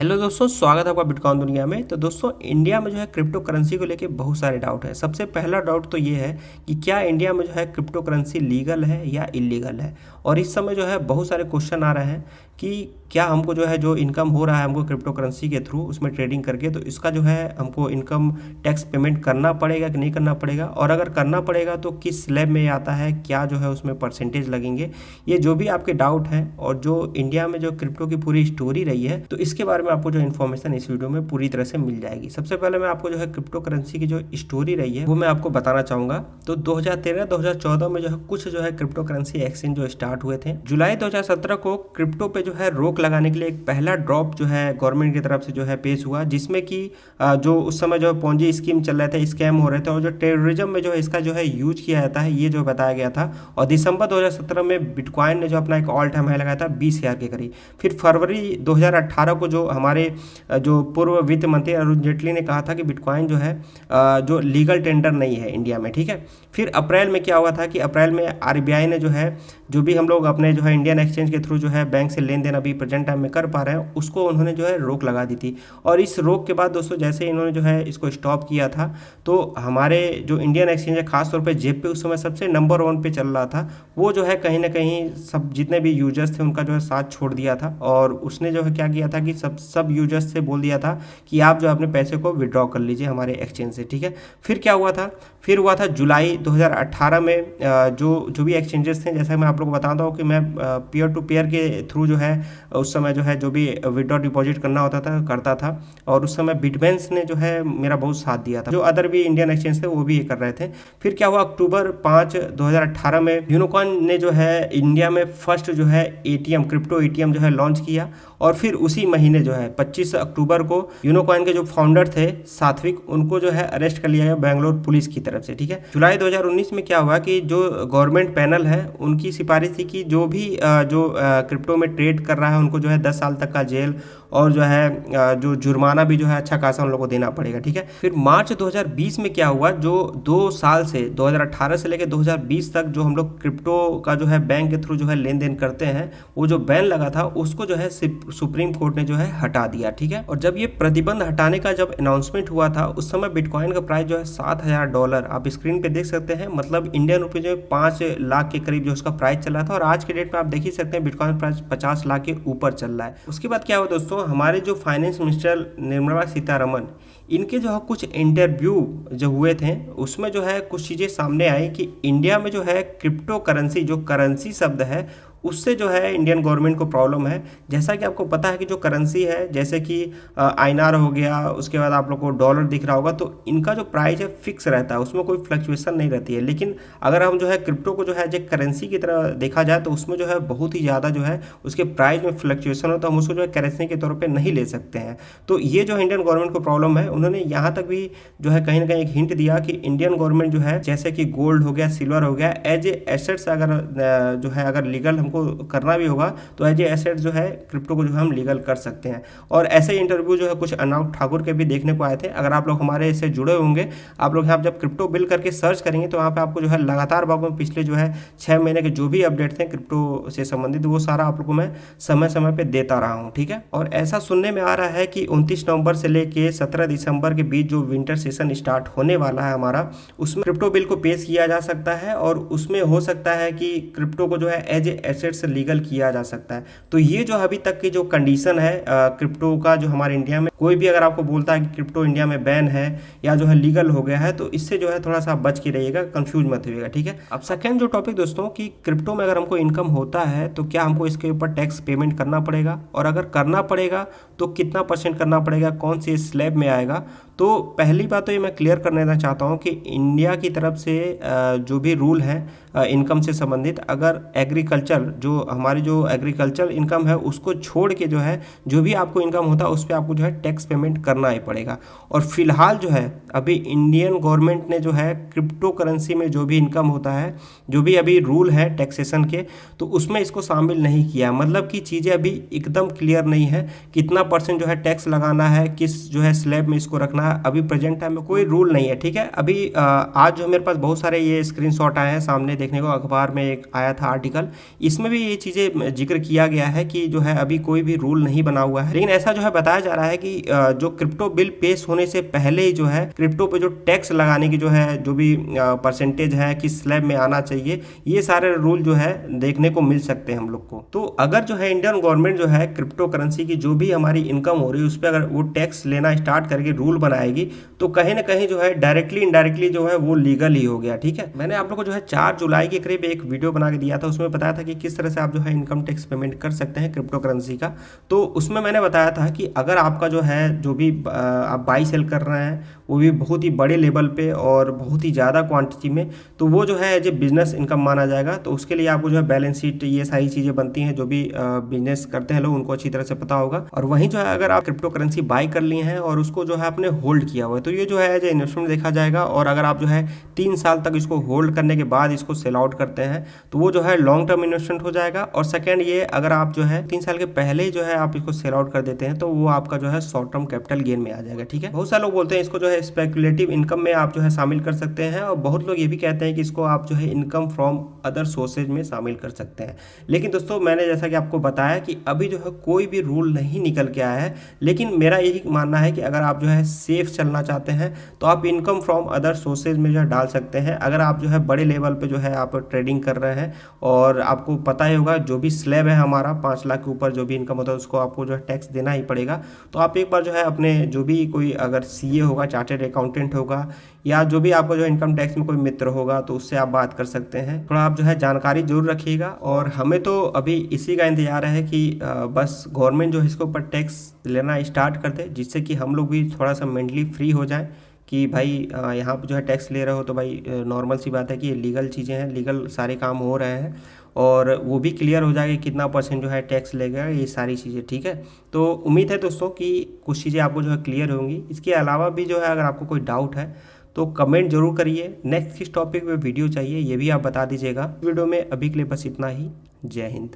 Hello दोस्तों, स्वागत है आपका बिटकॉइन दुनिया में। तो दोस्तों, इंडिया में जो है क्रिप्टो करेंसी को लेके बहुत सारे डाउट है। सबसे पहला डाउट तो ये है कि क्या इंडिया में जो है क्रिप्टो करेंसी लीगल है या इलीगल है। और इस समय जो है बहुत सारे क्वेश्चन आ रहे हैं कि क्या हमको जो है जो इनकम हो रहा है हमको क्रिप्टो करेंसी के थ्रू उसमें ट्रेडिंग करके, तो इसका जो है हमको इनकम टैक्स पेमेंट करना पड़ेगा कि नहीं करना पड़ेगा, और अगर करना पड़ेगा तो किस स्लैब में आता है, क्या जो है उसमें परसेंटेज लगेंगे। ये जो भी आपके डाउट हैं और जो इंडिया में जो क्रिप्टो की पूरी स्टोरी रही है, तो इसके बारे में आपको जो इन्फॉर्मेशन इस वीडियो में पूरी तरह से मिल जाएगी। सबसे पहले मैं आपको जो है क्रिप्टो करेंसी की जो स्टोरी रही है वो मैं आपको बताना चाहूँगा। तो 2013-2014 में जो है कुछ जो है क्रिप्टो करेंसी एक्सचेंज जो स्टार्ट हुए थे। जुलाई 2017 को क्रिप्टो पे जो है रोक लगाने के लिए एक पहला ड्रॉप जो है गवर्नमेंट की तरफ से जो है पेश हुआ, जिसमें कि जो उस समय जो पोंजी स्कीम चल रहे थे, स्कैम हो रहे थे, और जो टेररिज्म में जो है इसका जो है यूज किया जाता है, ये जो बताया गया था। और दिसंबर 2017 में बिटकॉइन ने जो अपना एक ऑल टाइम हाई लगाया था 20,000 के करीब। फिर फरवरी 2018 को जो हमारे जो पूर्व वित्त मंत्री अरुण जेटली ने कहा था कि बिटकॉइन जो है जो लीगल टेंडर नहीं है इंडिया में, ठीक है। फिर अप्रैल में क्या हुआ था कि अप्रैल में आरबीआई ने जो है जो भी हम लोग अपने जो है इंडियन एक्सचेंज के थ्रू जो है बैंक से लेन देन अभी प्रेजेंट टाइम में कर पा रहे हैं, उसको उन्होंने जो है रोक लगा दी थी। और इस रोक के बाद दोस्तों जैसे इन्होंने जो है इसको स्टॉप किया था, तो हमारे जो इंडियन एक्सचेंज है, खासतौर पे जेब पे उस समय सबसे नंबर 1 पे चल रहा था, वो जो है कहीं ना कहीं सब जितने भी यूजर्स थे उनका जो है साथ छोड़ दिया था। और उसने जो है क्या किया था कि सब यूजर्स से बोल दिया था कि आप जो अपने पैसे को विड्रॉ कर लीजिए हमारे एक्सचेंज से, ठीक है। फिर क्या हुआ था, फिर हुआ था जुलाई 2018 में जो भी एक्सचेंजेस थे, जैसा मैं आप लोगों को बताता हूँ कि मैं पीयर टू पीयर के थ्रू जो है उस समय जो है जो भी विड्रॉ डिपॉजिट करना होता था करता था। और उस समय बिटबेंस ने जो है मेरा बहुत साथ दिया था, जो अदर भी इंडियन एक्सचेंज थे वो भी ये कर रहे थे। फिर क्या हुआ, अक्टूबर 5 2018 में यूनिकॉइन ने जो है इंडिया में फर्स्ट जो है एटीएम, क्रिप्टो एटीएम जो है लॉन्च किया। और फिर उसी महीने जो है 25 अक्टूबर को यूनिकॉइन के जो फाउंडर थे सात्विक, उनको जो है अरेस्ट कर लिया गया बेंगलोर पुलिस की तरफ से, ठीक है। जुलाई 2019 में क्या हुआ कि जो गवर्नमेंट पैनल है उनकी सिफारिश थी कि जो भी जो क्रिप्टो में ट्रेड कर रहा है उनको जो है 10 साल तक का जेल और जो है जो जुर्माना भी जो है अच्छा खासा उन लोगों को देना पड़ेगा, ठीक है। फिर मार्च 2020 में क्या हुआ, जो 2 साल से 2018 से लेकर 2020 तक जो हम लोग क्रिप्टो का जो है बैंक के थ्रू जो है लेन देन करते हैं, वो जो बैन लगा था उसको जो है सुप्रीम कोर्ट ने जो है हटा दिया, ठीक है। और जब ये प्रतिबंध हटाने का जब अनाउंसमेंट हुआ था, उस समय बिटकॉइन का प्राइस जो है $7,000 आप स्क्रीन पे देख सकते हैं, मतलब इंडियन रुपये जो है 5 लाख के करीब जो उसका प्राइस चल रहा था। और आज के डेट में आप देख ही सकते हैं बिटकॉइन प्राइस 50 लाख के ऊपर चल रहा है। उसके बाद क्या हुआ दोस्तों, हमारे जो फाइनेंस मिनिस्टर निर्मला सीतारमन, इनके जो है कुछ इंटरव्यू जो हुए थे उसमें जो है कुछ चीज़ें सामने आई कि इंडिया में जो है क्रिप्टो करेंसी, जो करेंसी शब्द है, उससे जो है इंडियन गवर्नमेंट को प्रॉब्लम है। जैसा कि आपको पता है कि जो करेंसी है, जैसे कि आईएनआर हो गया, उसके बाद आप लोग को डॉलर दिख रहा होगा, तो इनका जो प्राइस है फिक्स रहता है, उसमें कोई फ्लक्चुएशन नहीं रहती है। लेकिन अगर हम जो है क्रिप्टो को जो है एक करेंसी की तरह देखा जाए तो उसमें जो है बहुत ही ज़्यादा जो है उसके प्राइस में फ्लक्चुएशन हो, तो हम उसको जो है करेंसी के तौर पर नहीं ले सकते हैं। तो ये जो इंडियन गवर्नमेंट को प्रॉब्लम है, उन्होंने यहाँ तक भी जो है कहीं ना कहीं एक हिंट दिया कि इंडियन गवर्नमेंट जो है जैसे कि गोल्ड हो गया, सिल्वर हो गया, एज ए एसेट्स अगर जो है अगर लीगल हमको करना भी होगा तो एज ए एसेट जो है क्रिप्टो को जो हम लीगल कर सकते हैं। और ऐसे इंटरव्यू जो है कुछ अनूप ठाकुर के भी देखने को आए थे। अगर आप लोग हमारे इससे जुड़े होंगे, आप लोग यहाँ जब क्रिप्टो बिल करके सर्च करेंगे तो वहाँ पे आपको जो है लगातार में पिछले जो है 6 महीने के जो भी अपडेट थे क्रिप्टो से संबंधित, वो सारा आप लोग को मैं समय समय पर देता रहा हूँ, ठीक है। और ऐसा सुनने में आ रहा है कि 29 नवंबर से लेके 17 दिसंबर के बीच जो विंटर सेशन स्टार्ट होने वाला है हमारा, उसमें क्रिप्टो बिल को पेश किया जा सकता है। और उसमें हो सकता है कि क्रिप्टो को जो है एज ए एसेट्स लीगल किया जा सकता है। तो ये जो अभी तक की जो कंडीशन है क्रिप्टो का, जो हमारे इंडिया में कोई भी अगर आपको बोलता है कि क्रिप्टो इंडिया में बैन है या जो है लीगल हो गया है, तो इससे जो है थोड़ा सा बच के रहिएगा, कंफ्यूज मत होइएगा, ठीक है। अब सेकंड जो टॉपिक दोस्तों, कि क्रिप्टो में अगर हमको इनकम होता है तो क्या हमको इसके ऊपर टैक्स पेमेंट करना पड़ेगा, और अगर करना पड़ेगा तो कितना % करना पड़ेगा, कौन से स्लैब में आएगा। तो पहली बात तो ये मैं क्लियर कर देना चाहता हूँ कि इंडिया की तरफ से जो भी रूल है इनकम से संबंधित, अगर एग्रीकल्चर जो हमारी जो एग्रीकल्चर इनकम है उसको छोड़ के जो है जो भी आपको इनकम होता है उस पर आपको जो है टैक्स पेमेंट करना ही पड़ेगा। और फिलहाल जो है अभी इंडियन गवर्नमेंट ने जो है क्रिप्टो करेंसी में जो भी इनकम होता है, जो भी अभी रूल है टैक्सेशन के, तो उसमें इसको शामिल नहीं किया। मतलब कि चीज़ें अभी एकदम क्लियर नहीं है, कितना % जो है टैक्स लगाना है, किस जो है स्लैब में इसको रखना है, अभी प्रेजेंट टाइम में कोई रूल नहीं है, ठीक है। अभी आज जो मेरे पास बहुत सारे ये स्क्रीनशॉट आए हैं, सामने देखने को अखबार में एक आया था आर्टिकल, इसमें भी ये चीज़ें जिक्र किया गया है कि जो है अभी कोई भी रूल नहीं बना हुआ है। लेकिन ऐसा जो है बताया जा रहा है कि जो क्रिप्टो बिल पेश होने से पहले ही जो है क्रिप्टो पे जो टैक्स लगाने की जो है जो भी परसेंटेज है किस स्लैब में आना चाहिए, ये सारे रूल जो है देखने को मिल सकते हैं हम लोग को। तो अगर जो है इंडियन गवर्नमेंट जो है क्रिप्टो करेंसी की जो भी हमारी इनकम हो रही है उस पर अगर वो टैक्स लेना स्टार्ट करके रूल बनाएगी तो कहीं ना कहीं जो है डायरेक्टली इनडायरेक्टली जो है वो लीगल ही हो गया। ठीक है, मैंने आप लोग को जो है 4 जुलाई के करीब एक वीडियो बना के दिया था, उसमें बताया था कि किस तरह से आप जो है इनकम टैक्स पेमेंट कर सकते हैं क्रिप्टो करेंसी का। तो उसमें मैंने बताया था कि अगर आपका जो है जो भी आप बाई सेल कर रहे हैं वो भी बहुत ही बड़े लेवल पे और बहुत ही ज़्यादा क्वांटिटी में, तो वो जो है एज ए बिजनेस इनकम माना जाएगा। तो उसके लिए आपको जो है बैलेंस शीट ये सारी चीज़ें बनती हैं, जो भी बिजनेस करते हैं लोग उनको अच्छी तरह से पता होगा। और वहीं जो है अगर आप क्रिप्टो करेंसी बाई कर लिए हैं और उसको जो है आपने होल्ड किया हुआ है तो ये जो है एज ए इन्वेस्टमेंट देखा जाएगा। और अगर आप जो है 3 साल तक इसको होल्ड करने के बाद इसको सेल आउट करते हैं तो वो जो है लॉन्ग टर्म इन्वेस्टमेंट हो जाएगा। और सेकेंड ये अगर आप जो है 3 साल के पहले ही जो है आप इसको सेल आउट कर देते हैं तो वो आपका जो है शॉर्ट टर्म कैपिटल गेन में आ जाएगा। ठीक है, बहुत सारे लोग बोलते हैं इसको जो है स्पेकुलेटिव इनकम में आप जो है शामिल कर सकते हैं, और बहुत लोग ये भी कहते हैं कि इसको आप जो है इनकम फ्रॉम अदर सोर्सेज में शामिल कर सकते हैं। लेकिन दोस्तों मैंने जैसा कि आपको बताया कि अभी जो है कोई भी रूल नहीं निकल के आया है, लेकिन मेरा यही मानना है कि अगर आप जो है सेफ चलना चाहते हैं तो आप इनकम फ्रॉम अदर सोर्सेज में जो है डाल सकते हैं। अगर आप जो है बड़े लेवल पे जो है आप ट्रेडिंग कर रहे हैं और आपको पता ही होगा जो भी स्लैब है हमारा 5 लाख के ऊपर जो भी इनकम होता है उसको आपको जो है टैक्स देना ही पड़ेगा। तो आप एक बार जो है अपने जो भी कोई अगर सीए होगा, चार्टर्ड अकाउंटेंट होगा, या जो भी आपका जो इनकम टैक्स में कोई मित्र होगा तो उससे आप बात कर सकते हैं। थोड़ा आप जो है जानकारी जरूर रखिएगा। और हमें तो अभी इसी का इंतजार है कि बस गवर्नमेंट जो है इसके ऊपर टैक्स लेना स्टार्ट कर दे, जिससे कि हम लोग भी थोड़ा सा मेंटली फ्री हो जाएं कि भाई यहाँ पे जो है टैक्स ले रहे हो तो भाई नॉर्मल सी बात है कि ये लीगल चीज़ें हैं, लीगल सारे काम हो रहे हैं, और वो भी क्लियर हो जाएगा कितना % जो है टैक्स लेगा, ये सारी चीज़ें। ठीक है, तो उम्मीद है दोस्तों कि कुछ चीज़ें आपको जो है क्लियर होंगी। इसके अलावा भी जो है अगर आपको कोई डाउट है तो कमेंट जरूर करिए। नेक्स्ट किस टॉपिक पे वीडियो चाहिए ये भी आप बता दीजिएगा। वीडियो में अभी के लिए बस इतना ही। जय हिंद।